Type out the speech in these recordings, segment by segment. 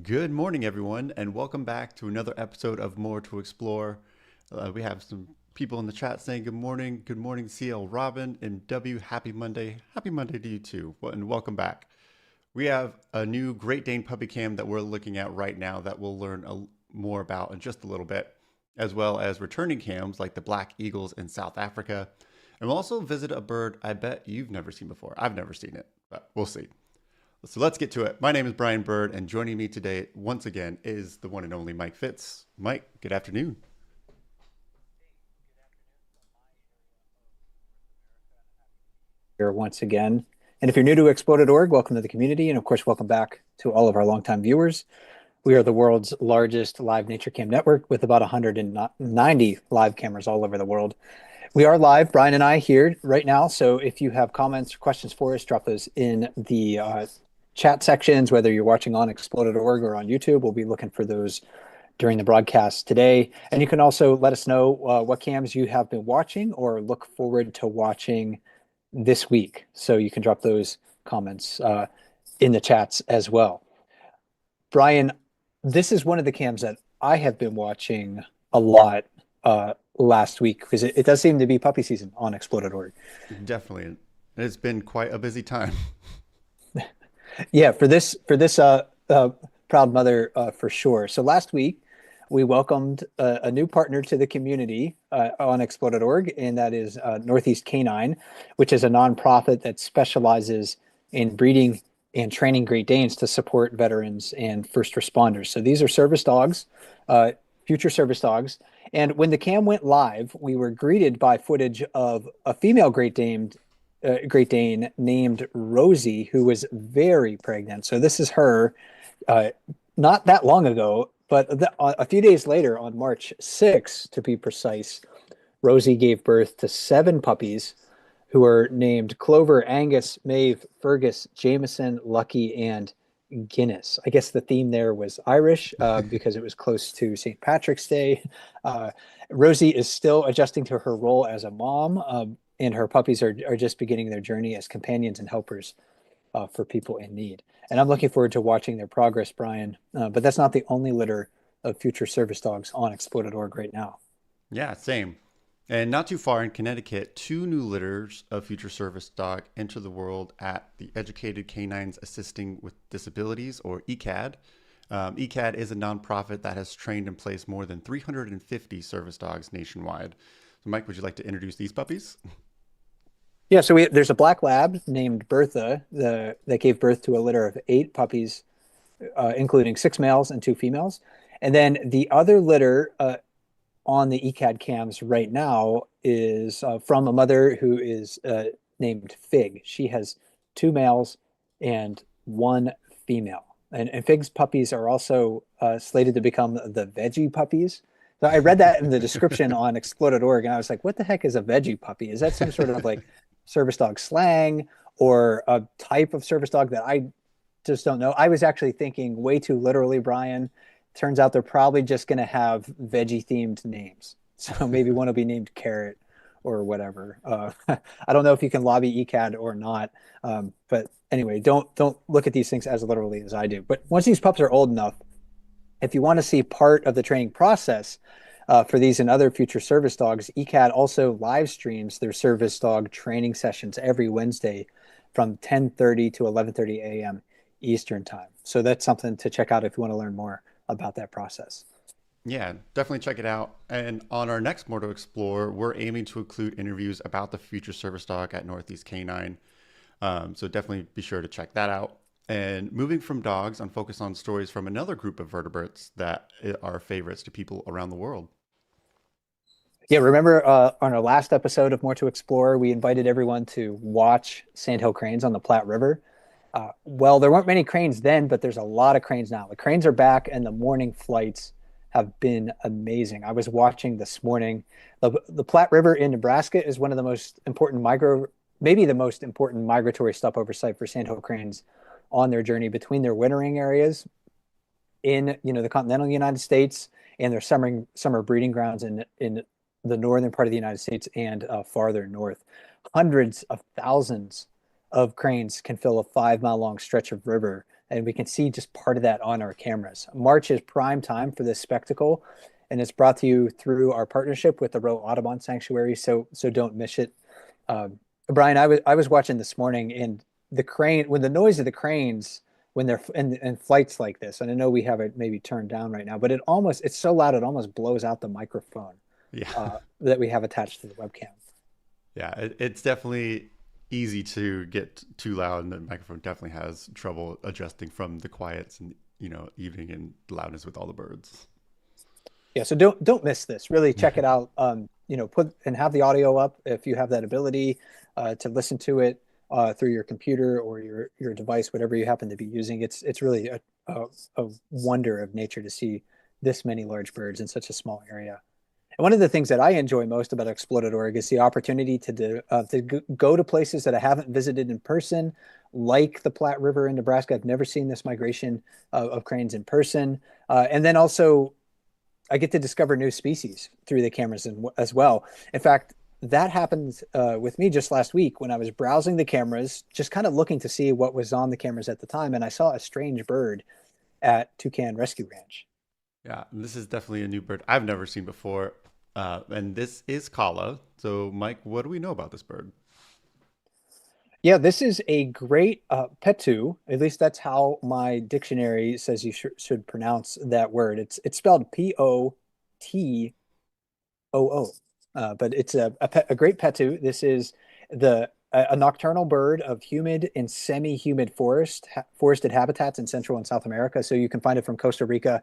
Good morning, everyone, and welcome back to another episode of More to Explore. We have some people in the chat saying good morning. Good morning, CL Robin and W. Happy Monday. Happy Monday to you too, and welcome back. We have a new Great Dane puppy cam that we're looking at right now that we'll learn more about in just a little bit, as well as returning cams like the Black Eagles in South Africa. And we'll also visit a bird I bet you've never seen before. I've never seen it, but we'll see. So let's get to it. My name is Brian Bird, and joining me today once again is the one and only Mike Fitz. Mike, good afternoon. Here once again. And if you're new to Explode.org, welcome to the community. And of course, welcome back to all of our longtime viewers. We are the world's largest live nature cam network with about 190 live cameras all over the world. We are live, Brian and I, here right now. So if you have comments or questions for us, drop those in the chat sections, whether you're watching on Explode.org or on YouTube. We'll be looking for those during the broadcast today. And you can also let us know what cams you have been watching or look forward to watching this week. So you can drop those comments in the chats as well. Brian, this is one of the cams that I have been watching a lot last week because it does seem to be puppy season on Explode.org. Definitely. It's been quite a busy time. Yeah, for this proud mother for sure. So last week we welcomed a new partner to the community on Explode.org, and that is Northeast Canine, which is a nonprofit that specializes in breeding and training Great Danes to support veterans and first responders. So these are service dogs, future service dogs. And when the cam went live, we were greeted by footage of a female Great Dane named Rosie, who was very pregnant. So this is her not that long ago, but a few days later, on March 6th, to be precise, Rosie gave birth to 7 puppies who are named Clover, Angus, Maeve, Fergus, Jameson, Lucky, and Guinness. I guess the theme there was Irish because it was close to St. Patrick's Day. Rosie is still adjusting to her role as a mom, and her puppies are just beginning their journey as companions and helpers for people in need. And I'm looking forward to watching their progress, Brian. But that's not the only litter of future service dogs on Explode.org right now. Yeah, same. And not too far in Connecticut, 2 new litters of future service dog enter the world at the Educated Canines Assisting with Disabilities, or ECAD. ECAD is a nonprofit that has trained and placed more than 350 service dogs nationwide. So Mike, would you like to introduce these puppies? Yeah, so there's a black lab named Bertha that gave birth to a litter of 8 puppies, including 6 males and 2 females. And then the other litter on the ECAD cams right now is from a mother who is named Fig. She has 2 males and 1 female. And Fig's puppies are also slated to become the veggie puppies. So I read that in the description on Explode.org, and I was like, what the heck is a veggie puppy? Is that some sort of like service dog slang or a type of service dog that I just don't know? I was actually thinking way too literally, Brian. Turns out they're probably just going to have veggie themed names. So maybe one will be named Carrot or whatever. I don't know if you can lobby ECAD or not. But anyway, don't look at these things as literally as I do. But once these pups are old enough, if you want to see part of the training process for these and other future service dogs, ECAD also live streams their service dog training sessions every Wednesday from 10:30 to 11:30 a.m. Eastern time. So that's something to check out if you want to learn more about that process. Yeah, definitely check it out. And on our next More to Explore, we're aiming to include interviews about the future service dog at Northeast Canine. So definitely be sure to check that out. And moving from dogs, I'm focused on stories from another group of vertebrates that are favorites to people around the world. Yeah, remember on our last episode of More to Explore, we invited everyone to watch sandhill cranes on the Platte River. Well, there weren't many cranes then, but there's a lot of cranes now. The cranes are back, and the morning flights have been amazing. I was watching this morning. The Platte River in Nebraska is one of the most important maybe the most important migratory stopover site for sandhill cranes on their journey between their wintering areas in the continental United States and their summer breeding grounds in the northern part of the United States and farther north. Hundreds of thousands of cranes can fill a 5-mile long stretch of river and we can see just part of that on our cameras. March is prime time for this spectacle, and it's brought to you through our partnership with the Roe Audubon Sanctuary. So don't miss it. Brian, I was watching this morning, and when the noise of the cranes when they're in flights like this, and I know we have it maybe turned down right now, but it's so loud it almost blows out the microphone Yeah. that we have attached to the webcam. Yeah, it's definitely easy to get too loud, and the microphone definitely has trouble adjusting from the quiets and evening and loudness with all the birds. Yeah, so don't miss this. Really check it out. Put and have the audio up if you have that ability to listen to it through your computer or your device, whatever you happen to be using. It's really a wonder of nature to see this many large birds in such a small area. And one of the things that I enjoy most about Explore.org is the opportunity to go to places that I haven't visited in person, like the Platte River in Nebraska. I've never seen this migration of cranes in person. And then also, I get to discover new species through the cameras as well. In fact, that happened with me just last week when I was browsing the cameras, just kind of looking to see what was on the cameras at the time. And I saw a strange bird at Toucan Rescue Ranch. Yeah, and this is definitely a new bird I've never seen before. And this is Kala. So, Mike, what do we know about this bird? Yeah, this is a great Potoo. At least that's how my dictionary says you should pronounce that word. It's spelled Potoo, but it's a great Potoo. This is a nocturnal bird of humid and semi-humid forested habitats in Central and South America. So you can find it from Costa Rica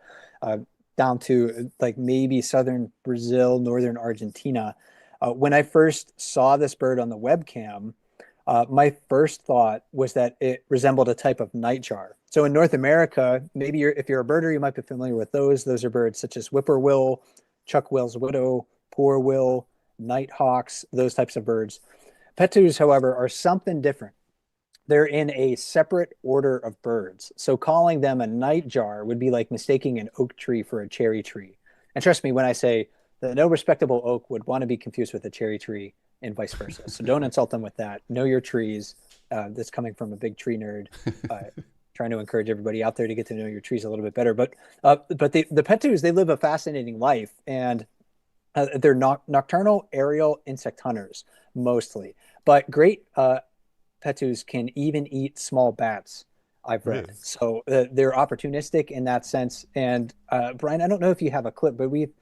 down to like maybe southern Brazil, northern Argentina. When I first saw this bird on the webcam, my first thought was that it resembled a type of nightjar. So in North America, maybe if you're a birder, you might be familiar with those. Those are birds such as whippoorwill, chuck-will's widow, poorwill, nighthawks, those types of birds. Petoos, however, are something different. They're in a separate order of birds. So calling them a nightjar would be like mistaking an oak tree for a cherry tree. And trust me when I say that no respectable oak would want to be confused with a cherry tree and vice versa. So don't insult them with that. Know your trees. That's coming from a big tree nerd. Trying to encourage everybody out there to get to know your trees a little bit better. But the Petoos, they live a fascinating life, and they're nocturnal aerial insect hunters mostly. But great Petoos can even eat small bats, I've read. Really? So they're opportunistic in that sense. And Brian, I don't know if you have a clip, but we've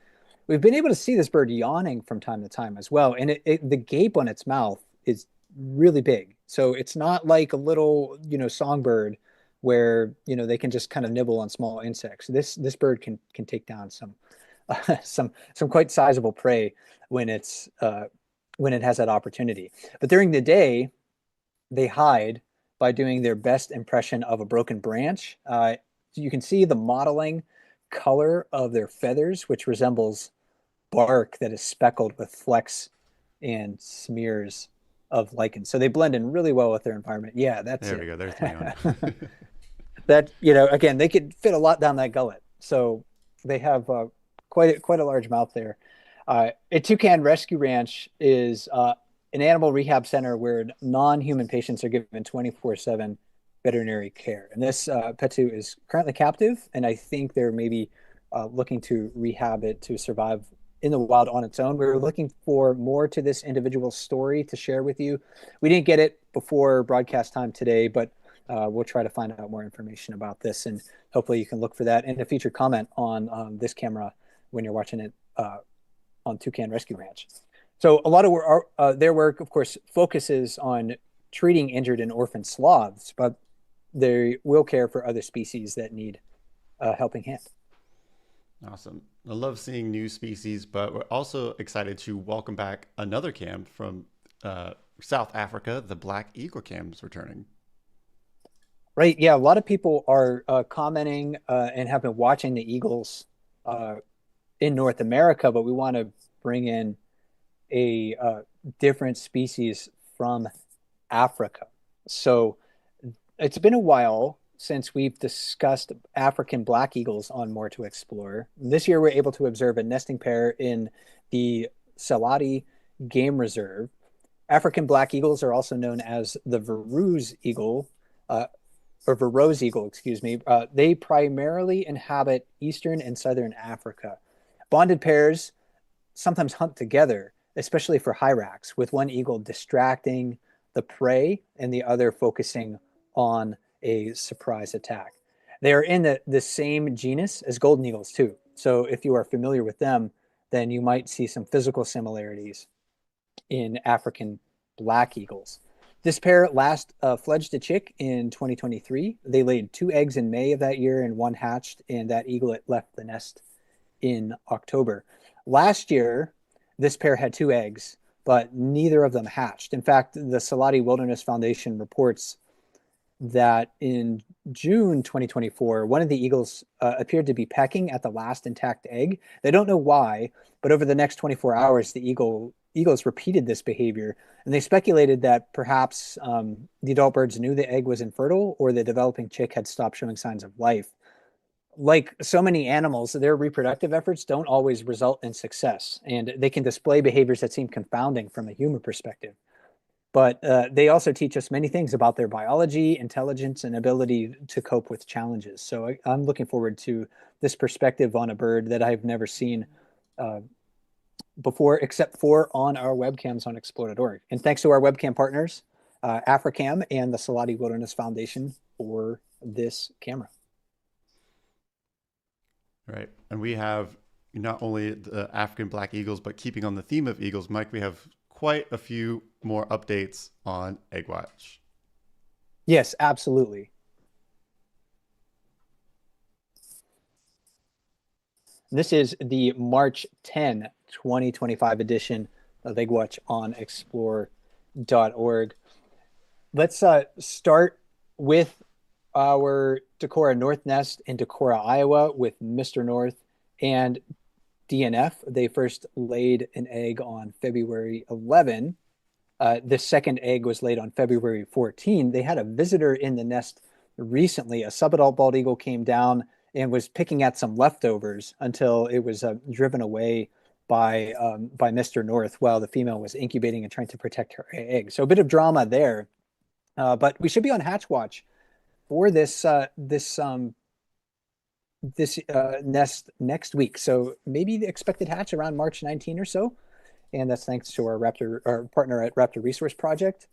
been able to see this bird yawning from time to time as well. And the gape on its mouth is really big. So it's not like a little, songbird where, they can just kind of nibble on small insects. This bird can take down some quite sizable prey when when it has that opportunity. But during the day, they hide by doing their best impression of a broken branch. You can see the modeling color of their feathers, which resembles bark that is speckled with flecks and smears of lichen. So they blend in really well with their environment. Yeah, that's There it. we go. There's my own. That, again, they could fit a lot down that gullet. So they have quite a large mouth there. A Toucan Rescue Ranch is an animal rehab center where non-human patients are given 24/7 veterinary care. And this Potoo is currently captive, and I think they're maybe looking to rehab it to survive in the wild on its own. We were looking for more to this individual story to share with you. We didn't get it before broadcast time today, but we'll try to find out more information about this, and hopefully you can look for that in a featured comment on this camera when you're watching it on Toucan Rescue Ranch. So a lot of their work, of course, focuses on treating injured and orphaned sloths, but they will care for other species that need a helping hand. Awesome. I love seeing new species, but we're also excited to welcome back another cam from South Africa. The black eagle cam is returning. Right. Yeah. A lot of people are commenting and have been watching the eagles in North America, but we want to bring in a different species from Africa. So it's been a while since we've discussed African black eagles on More to Explore. This year, we're able to observe a nesting pair in the Saladi Game Reserve. African black eagles are also known as the Verreaux's eagle. rose eagle, excuse me, they primarily inhabit eastern and southern Africa. Bonded pairs sometimes hunt together, especially for hyrax, with one eagle distracting the prey and the other focusing on a surprise attack. They are in the same genus as golden eagles, too. So if you are familiar with them, then you might see some physical similarities in African black eagles. This pair last fledged a chick in 2023. They laid 2 eggs in May of that year and one hatched, and that eaglet left the nest in October. Last year, this pair had 2 eggs, but neither of them hatched. In fact, the Salati Wilderness Foundation reports that in June 2024, one of the eagles appeared to be pecking at the last intact egg. They don't know why, but over the next 24 hours, the eagles repeated this behavior, and they speculated that perhaps the adult birds knew the egg was infertile or the developing chick had stopped showing signs of life. Like so many animals, their reproductive efforts don't always result in success, and they can display behaviors that seem confounding from a human perspective. But they also teach us many things about their biology, intelligence, and ability to cope with challenges. So I'm looking forward to this perspective on a bird that I've never seen uh, before, except for on our webcams on Explore.org. And thanks to our webcam partners, Africam and the Salati Wilderness Foundation for this camera. Right. And we have not only the African black eagles, but keeping on the theme of eagles, Mike, we have quite a few more updates on Egg Watch. Yes, absolutely. This is the March 10, 2025 edition of Egg Watch on Explore.org. Let's start with our Decorah North Nest in Decorah, Iowa, with Mr. North and DNF. They first laid an egg on February 11. The second egg was laid on February 14. They had a visitor in the nest recently. A subadult bald eagle came down and was picking at some leftovers until it was driven away by Mr. North while the female was incubating and trying to protect her egg. So a bit of drama there. But we should be on hatch watch for this nest next week. So maybe the expected hatch around March 19 or so. And that's thanks to our partner at Raptor Resource Project.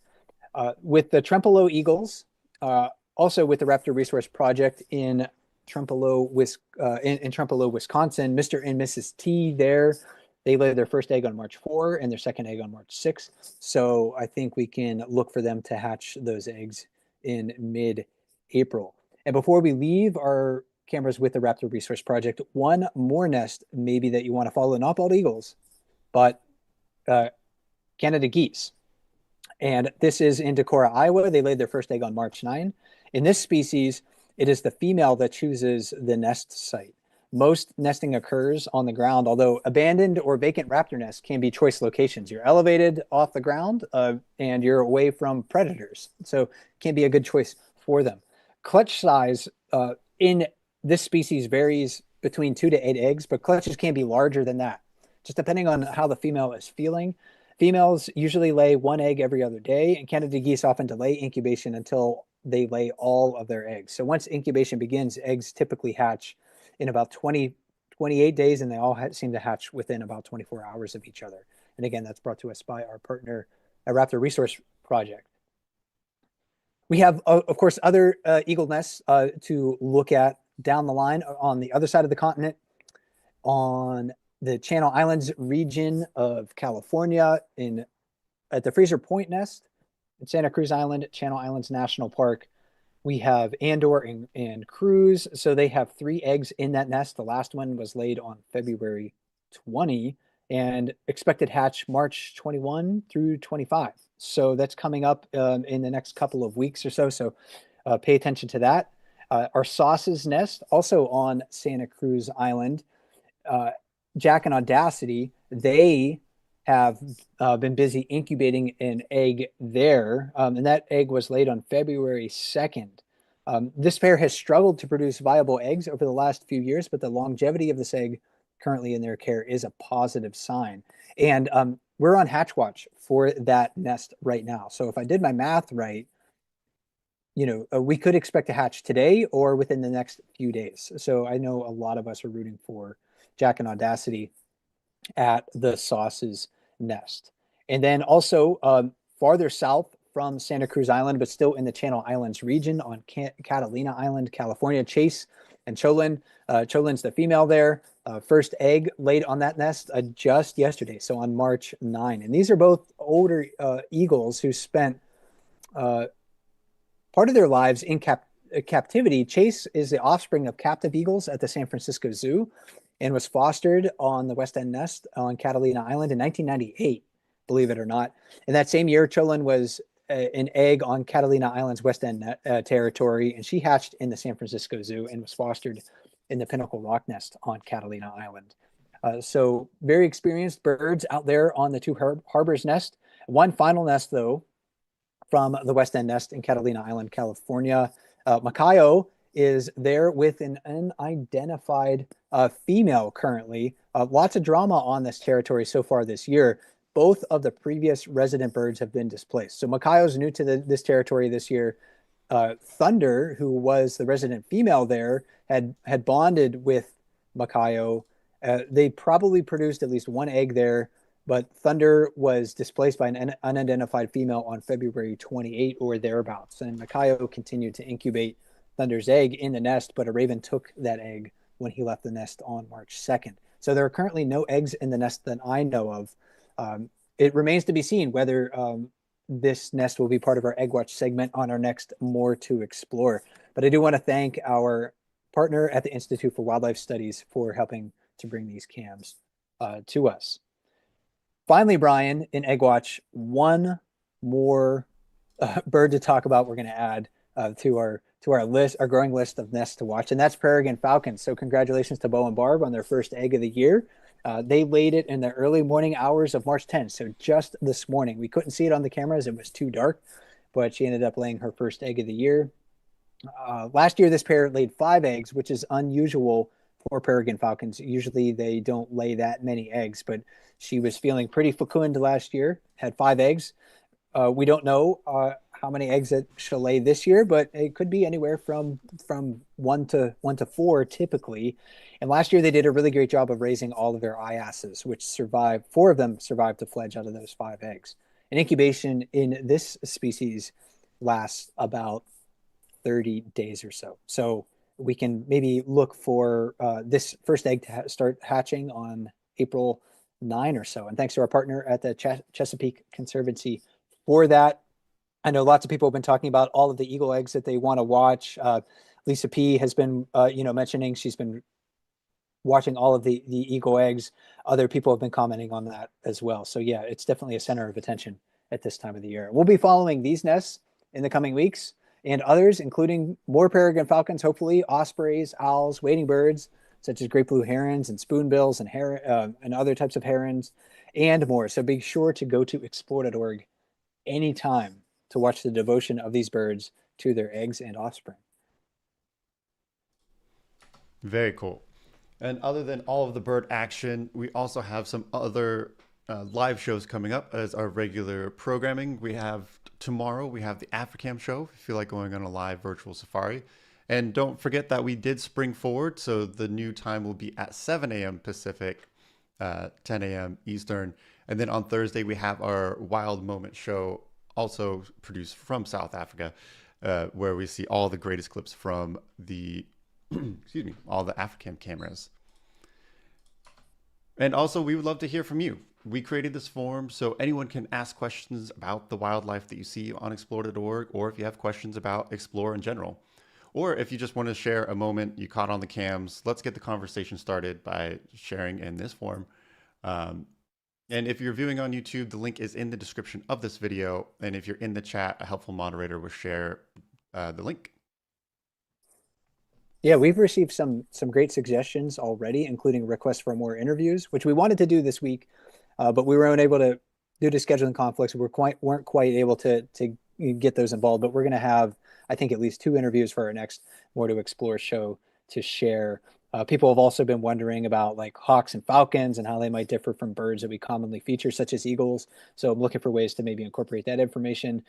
With the Trempealeau Eagles, also with the Raptor Resource Project in Trempealeau, Wisconsin, Mr. and Mrs. T there. They laid their first egg on March 4 and their second egg on March 6. So I think we can look for them to hatch those eggs in mid-April. And before we leave our cameras with the Raptor Resource Project, one more nest maybe that you want to follow, not bald eagles, but Canada geese. And this is in Decorah, Iowa. They laid their first egg on March 9. In this species, it is the female that chooses the nest site. Most nesting occurs on the ground, although abandoned or vacant raptor nests can be choice locations. You're elevated off the ground and you're away from predators. So it can be a good choice for them. Clutch size in this species varies between 2 to 8 eggs, but clutches can be larger than that, just depending on how the female is feeling. Females usually lay 1 egg every other day, and Canada geese often delay incubation until they lay all of their eggs. So once incubation begins, eggs typically hatch in about 28 days, and they all seem to hatch within about 24 hours of each other. And again, that's brought to us by our partner at Raptor Resource Project. We have, of course, other eagle nests to look at down the line on the other side of the continent, on the Channel Islands region of California, at the Fraser Point nest in Santa Cruz Island, Channel Islands National Park. We have Andor and Cruz. So they have 3 eggs in that nest. The last one was laid on February 20 and expected hatch March 21 through 25. So that's coming up in the next couple of weeks or so. So pay attention to that. Our Sauce's nest, also on Santa Cruz Island, Jack and Audacity, they have been busy incubating an egg there, and that egg was laid on February 2nd. This pair has struggled to produce viable eggs over the last few years, but the longevity of this egg currently in their care is a positive sign. And we're on hatch watch for that nest right now. So if I did my math right, we could expect to hatch today or within the next few days. So I know a lot of us are rooting for Jack and Audacity at the Sauce's nest. And then also farther south from Santa Cruz Island, but still in the Channel Islands region on Catalina Island, California, Chase and Cholin. Cholin's the female there. First egg laid on that nest just yesterday, so on March 9. And these are both older eagles who spent part of their lives in captivity. Chase is the offspring of captive eagles at the San Francisco Zoo and was fostered on the West End nest on Catalina Island in 1998, believe it or not. In that same year, Cholin was an egg on Catalina Island's West End territory, and she hatched in the San Francisco Zoo and was fostered in the Pinnacle Rock Nest on Catalina Island. So very experienced birds out there on the Two Harbors nest. One final nest, though, from the West End nest in Catalina Island, California. Macayo is there with an unidentified female currently. Lots of drama on this territory so far this year. Both of the previous resident birds have been displaced. So Macayo's new to this territory this year. Thunder, who was the resident female there, had bonded with Macayo. They probably produced at least one egg there, but Thunder was displaced by an unidentified female on February 28 or thereabouts. And Macayo continued to incubate Thunder's egg in the nest, but a raven took that egg when he left the nest on March 2nd. So there are currently no eggs in the nest that I know of. It remains to be seen whether this nest will be part of our Egg Watch segment on our next More to Explore. But I do want to thank our partner at the Institute for Wildlife Studies for helping to bring these cams to us. Finally, Brian, in Egg Watch, one more bird to talk about we're going to add to our list, our growing list of nests to watch, and that's Peregrine falcons. So congratulations to Bo and Barb on their first egg of the year. They laid it in the early morning hours of March 10th, so just this morning. We couldn't see it on the cameras. It was too dark, but she ended up laying her first egg of the year. Last year, this pair laid 5 eggs, which is unusual for peregrine falcons. Usually they don't lay that many eggs, but she was feeling pretty fecund last year, had 5 eggs. We don't know how many eggs that she'll lay this year, but it could be anywhere from 1 to 4 typically. And last year they did a really great job of raising all of their iasses, which survived. 4 of them survived to fledge out of those 5 eggs. And incubation in this species lasts about 30 days or so. So we can maybe look for this first egg to start hatching on April 9 or so. And thanks to our partner at the Chesapeake Conservancy for that. I know lots of people have been talking about all of the eagle eggs that they want to watch. Lisa P has been, mentioning she's been watching all of the eagle eggs. Other people have been commenting on that as well. So yeah, it's definitely a center of attention at this time of the year. We'll be following these nests in the coming weeks and others, including more peregrine falcons, hopefully ospreys, owls, wading birds, such as great blue herons and spoonbills and other types of herons and more. So be sure to go to explore.org anytime to watch the devotion of these birds to their eggs and offspring. Very cool. And other than all of the bird action, we also have some other live shows coming up as our regular programming. We have tomorrow, we have the AfriCam show, if you feel like going on a live virtual safari. And don't forget that we did spring forward, so the new time will be at 7 a.m. Pacific, 10 a.m. Eastern. And then on Thursday, we have our Wild Moment show, also produced from South Africa, where we see all the greatest clips from the, all the AfriCam cameras. And also, we would love to hear from you. We created this forum so anyone can ask questions about the wildlife that you see on explore.org, or if you have questions about Explore in general. Or if you just want to share a moment you caught on the cams, let's get the conversation started by sharing in this forum. And if you're viewing on YouTube, the link is in the description of this video. And if you're in the chat, a helpful moderator will share the link. Yeah, we've received some great suggestions already, including requests for more interviews, which we wanted to do this week, but we weren't able to due to scheduling conflicts. We weren't quite able to get those involved. But we're going to have, I think, at least 2 interviews for our next More to Explore show to share People have also been wondering about like hawks and falcons and how they might differ from birds that we commonly feature, such as eagles. So I'm looking for ways to maybe incorporate that information.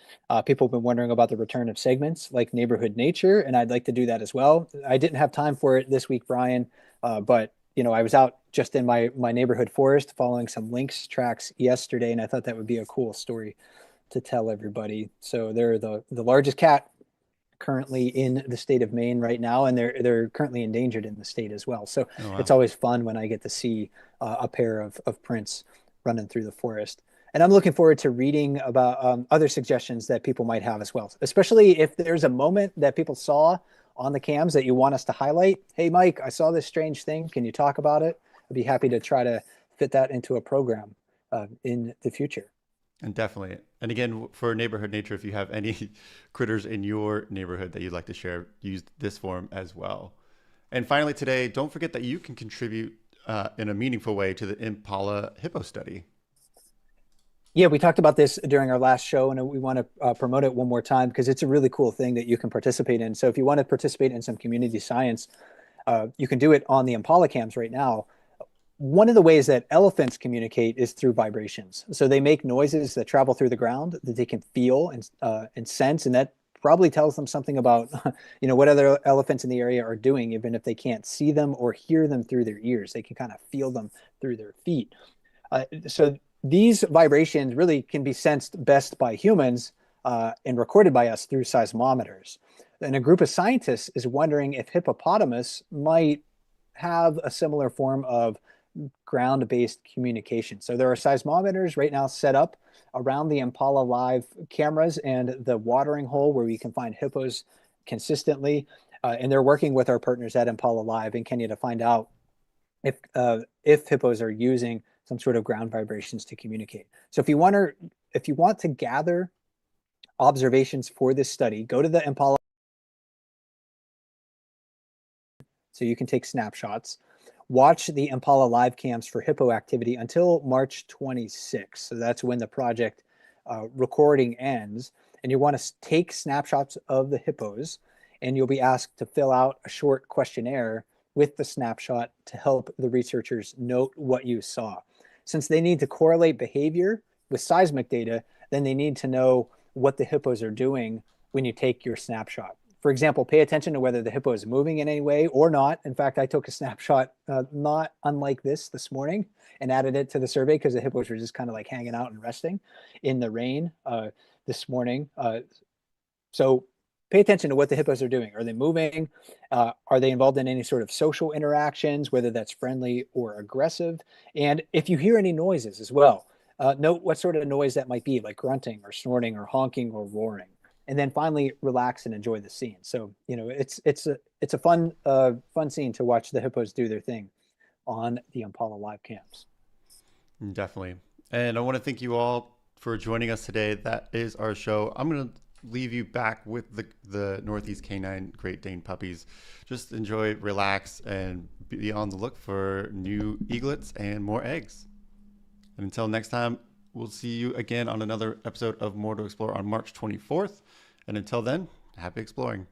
People have been wondering about the return of segments like neighborhood nature, and I'd like to do that as well. I didn't have time for it this week, Brian, but I was out just in my neighborhood forest following some lynx tracks yesterday, and I thought that would be a cool story to tell everybody. So they're the largest cat currently in the state of Maine right now, and they're currently endangered in the state as well. So Oh, it's wow. always fun when I get to see a pair of prints running through the forest. And I'm looking forward to reading about other suggestions that people might have as well, especially if there's a moment that people saw on the cams that you want us to highlight. Hey, Mike, I saw this strange thing. Can you talk about it? I'd be happy to try to fit that into a program in the future. And definitely. And again, for neighborhood nature, if you have any critters in your neighborhood that you'd like to share, use this form as well. And finally, today, don't forget that you can contribute in a meaningful way to the Impala Hippo study. Yeah, we talked about this during our last show, and we want to promote it one more time because it's a really cool thing that you can participate in. So if you want to participate in some community science, you can do it on the Impala cams right now. One of the ways that elephants communicate is through vibrations. So they make noises that travel through the ground that they can feel and sense, and that probably tells them something about what other elephants in the area are doing, even if they can't see them or hear them through their ears. They can kind of feel them through their feet. So these vibrations really can be sensed best by humans and recorded by us through seismometers. And a group of scientists is wondering if hippopotamus might have a similar form of ground-based communication. So there are seismometers right now set up around the Impala Live cameras and the watering hole where we can find hippos consistently. And they're working with our partners at Impala Live in Kenya to find out if hippos are using some sort of ground vibrations to communicate. So if you want to gather observations for this study, go to the Impala so you can take snapshots. Watch the Impala live cams for hippo activity until March 26th. So that's when the project recording ends. And you want to take snapshots of the hippos, and you'll be asked to fill out a short questionnaire with the snapshot to help the researchers note what you saw. Since they need to correlate behavior with seismic data, then they need to know what the hippos are doing when you take your snapshot. For example, pay attention to whether the hippo is moving in any way or not. In fact, I took a snapshot not unlike this morning and added it to the survey because the hippos were just kind of like hanging out and resting in the rain this morning. So pay attention to what the hippos are doing. Are they moving? Are they involved in any sort of social interactions, whether that's friendly or aggressive? And if you hear any noises as well, note what sort of noise that might be, like grunting or snorting or honking or roaring. And then finally relax and enjoy the scene. So it's a fun scene to watch the hippos do their thing on the Impala live cams. Definitely. And I want to thank you all for joining us today. That is our show. I'm going to leave you back with the Northeast Canine Great Dane puppies. Just enjoy, relax, and be on the look for new eaglets and more eggs. And until next time, we'll see you again on another episode of More to Explore on March 24th. And until then, happy exploring.